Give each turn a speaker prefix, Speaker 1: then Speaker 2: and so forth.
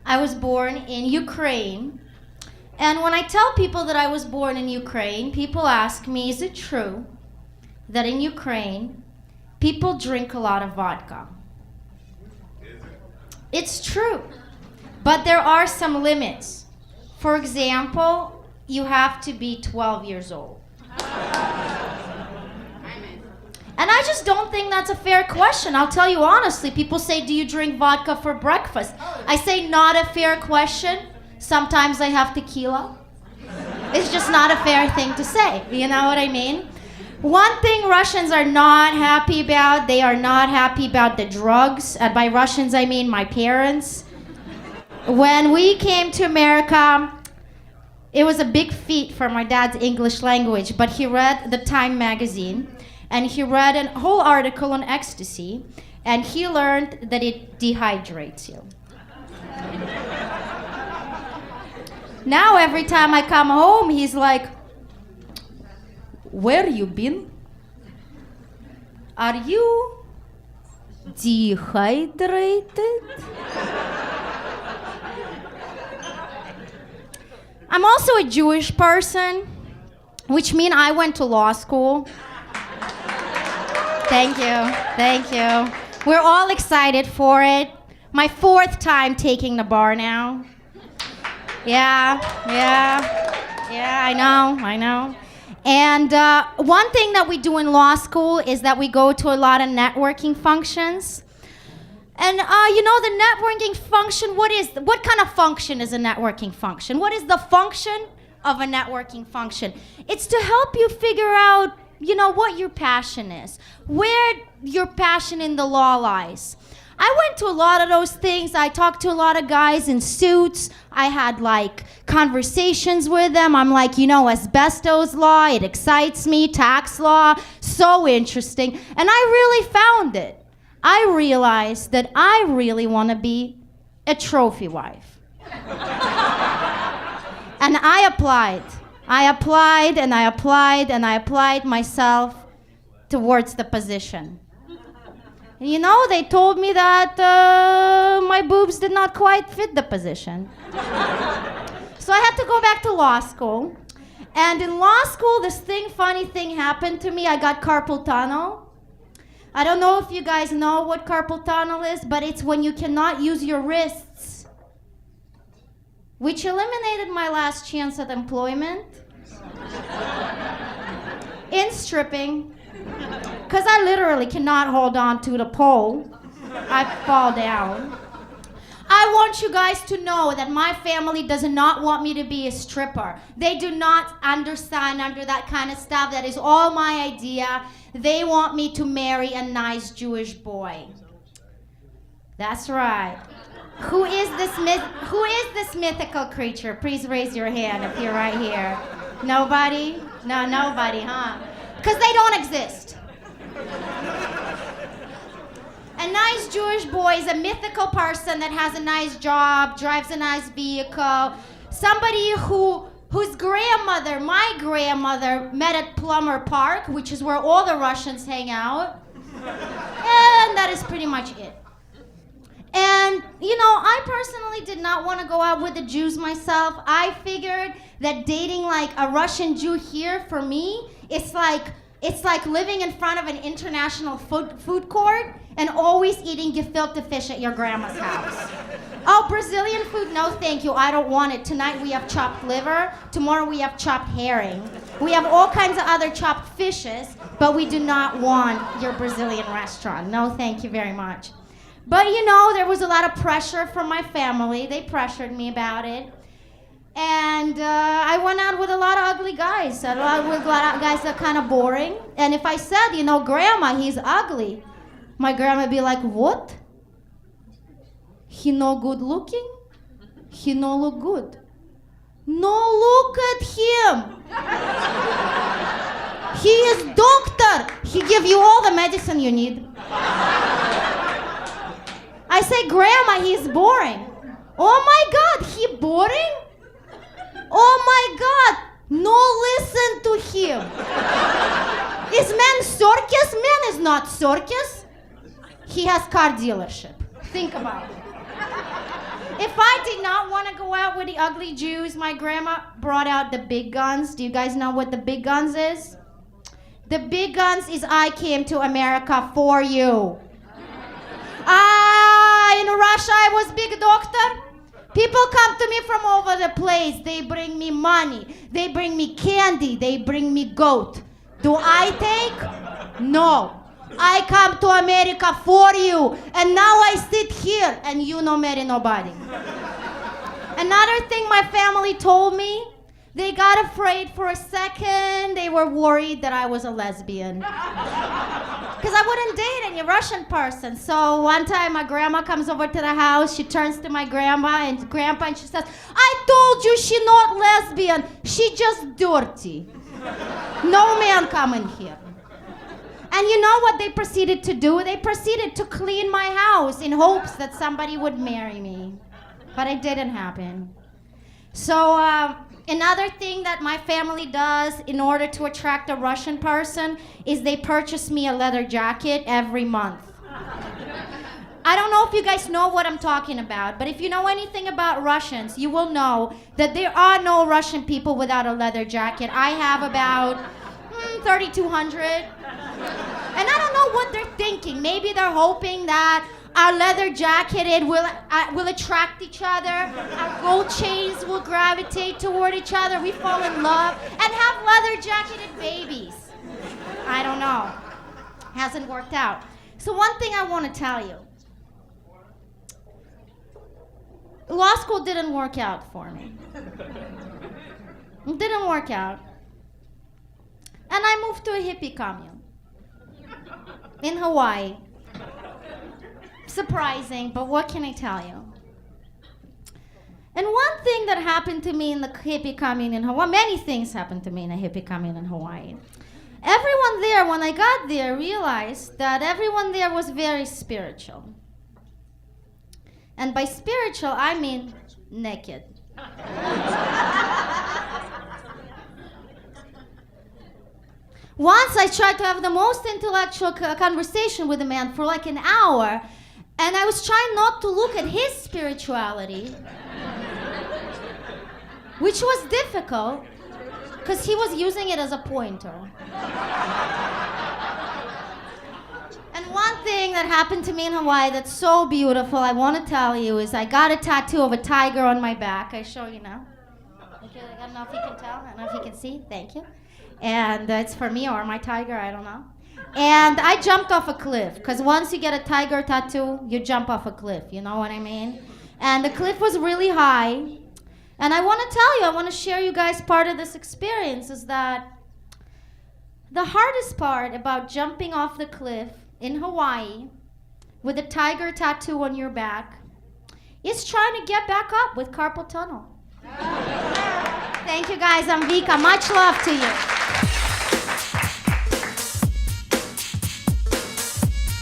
Speaker 1: I was born in Ukraine. And when I tell people that I was born in Ukraine, people ask me, is it true that in Ukraine, people drink a lot of vodka? It's true. But there are some limits. For example, you have to be 12 years old. And I just don't think that's a fair question. I'll tell you honestly. People say, do you drink vodka for breakfast? I say, not a fair question. Sometimes I have tequila. It's just not a fair thing to say. You know what I mean? One thing Russians are not happy about, they are not happy about the drugs. And by Russians, I mean my parents. When we came to America, it was a big feat for my dad's English language, but he read the Time magazine, and he read a whole article on ecstasy, and he learned that it dehydrates you. Now every time I come home, he's like, where you been? Are you dehydrated? I'm also a Jewish person, which means I went to law school. Thank you. We're all excited for it. My 4th time taking the bar now. Yeah, I know. And one thing that we do in law school is that we go to a lot of networking functions. And the networking function, what kind of function is a networking function? What is the function of a networking function? It's to help you figure out, what your passion is, where your passion in the law lies. I went to a lot of those things. I talked to a lot of guys in suits. I had conversations with them. I'm like, asbestos law, it excites me, tax law, so interesting. And I really found it. I realized that I really want to be a trophy wife. And I applied myself towards the position. They told me that my boobs did not quite fit the position. So I had to go back to law school. And in law school, this funny thing happened to me. I got carpal tunnel. I don't know if you guys know what carpal tunnel is, but it's when you cannot use your wrists, which eliminated my last chance at employment in stripping. Because I literally cannot hold on to the pole. I fall down. I want you guys to know that my family does not want me to be a stripper. They do not understand under that kind of stuff. That is all my idea. They want me to marry a nice Jewish boy. That's right. Who is this mythical creature? Please raise your hand if you're right here. Nobody? No, nobody, huh? Because they don't exist. A nice Jewish boy is a mythical person that has a nice job, drives a nice vehicle, somebody whose grandmother, my grandmother, met at Plumber Park, which is where all the Russians hang out. And that is pretty much it. And, I personally did not want to go out with the Jews myself. I figured that dating a Russian Jew here, for me, it's like living in front of an international food court and always eating gefilte fish at your grandma's house. Oh, Brazilian food? No, thank you. I don't want it. Tonight we have chopped liver. Tomorrow we have chopped herring. We have all kinds of other chopped fishes, but we do not want your Brazilian restaurant. No, thank you very much. But, there was a lot of pressure from my family. They pressured me about it. And I went out with a lot of ugly guys. With a lot of guys that are kind of boring. And if I said, Grandma, he's ugly, my grandma would be like, what? He no good looking? He no look good. No, look at him. He is doctor. He give you all the medicine you need. I say, Grandma, he's boring. Oh my God, he boring? Oh my God, no listen to him. Is man circus? Man is not circus. He has car dealership. Think about it. If I did not want to go out with the ugly Jews, my grandma brought out the big guns. Do you guys know what the big guns is? The big guns is I came to America for you. In Russia, I was big doctor. People come to me from all over the place. They bring me money. They bring me candy. They bring me goat. Do I take? No. I come to America for you. And now I sit here and you no marry nobody. Another thing my family told me, they got afraid for a second. They were worried that I was a lesbian. Because I wouldn't date any Russian person. So one time my grandma comes over to the house. She turns to my grandma and grandpa and she says, I told you she not lesbian. She just dirty. No man come in here. And you know what they proceeded to do? They proceeded to clean my house in hopes that somebody would marry me. But it didn't happen. So another thing that my family does in order to attract a Russian person is they purchase me a leather jacket every month. I don't know if you guys know what I'm talking about, but if you know anything about Russians, you will know that there are no Russian people without a leather jacket. I have about 3,200. And I don't know what they're thinking. Maybe they're hoping that our leather jacketed will attract each other. Our gold chains will gravitate toward each other. We fall in love and have leather jacketed babies. I don't know. Hasn't worked out. So one thing I want to tell you. Law school didn't work out for me. It didn't work out. And I moved to a hippie commune in Hawaii. Surprising, but what can I tell you? And one thing that happened to me in the hippie commune in Hawaii, many things happened to me in a hippie commune in Hawaii. Everyone there, when I got there, realized that everyone there was very spiritual. And by spiritual, I mean naked. Once I tried to have the most intellectual conversation with a man for like an hour, and I was trying not to look at his spirituality, which was difficult, because he was using it as a pointer. And one thing that happened to me in Hawaii that's so beautiful, I want to tell you, is I got a tattoo of a tiger on my back. I show you now. Okay, I don't know if you can tell. I don't know if you can see. Thank you. And it's for me or my tiger, I don't know. And I jumped off a cliff, because once you get a tiger tattoo, you jump off a cliff, you know what I mean? And the cliff was really high. And I want to tell you, I want to share you guys part of this experience, is that the hardest part about jumping off the cliff in Hawaii with a tiger tattoo on your back is trying to get back up with carpal tunnel. Thank you guys, I'm Vicka. Much love to you.